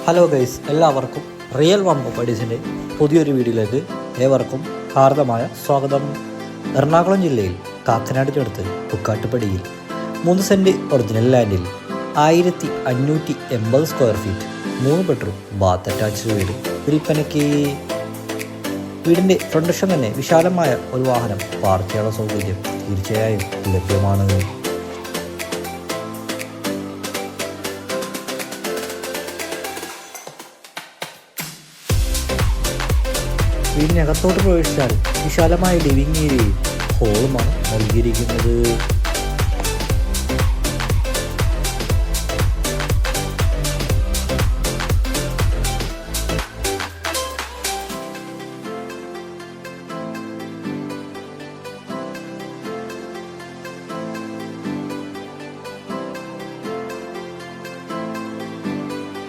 Hello guys, എല്ലാവർക്കും real one പ്രോപ്പർട്ടീസിൻ്റെ പുതിയൊരു വീഡിയോയിലേക്ക് ഏവർക്കും ഹാർദമായ സ്വാഗതം. എറണാകുളം ജില്ലയിൽ കാക്കനാടിനടുത്ത് പുക്കാട്ടുപടിയിൽ 3 സെൻറ്റ് ഒറിജിനൽ ലാൻഡിൽ 1580 square feet 3 bedroom bath attached വീട് വിൽപ്പനയ്ക്ക്. വീടിൻ്റെ ഫ്രണ്ട് വശം തന്നെ വിശാലമായ ഒരു വാഹനം പാർക്ക് ചെയ്യാനുള്ള സൗകര്യം തീർച്ചയായും ലഭ്യമാണ്. വീടിനകത്തോട്ട് പ്രവേശിച്ചാൽ വിശാലമായ ലിവിംഗ് ഏരിയയും ഹോളുമാണ് നൽകിയിരിക്കുന്നത്.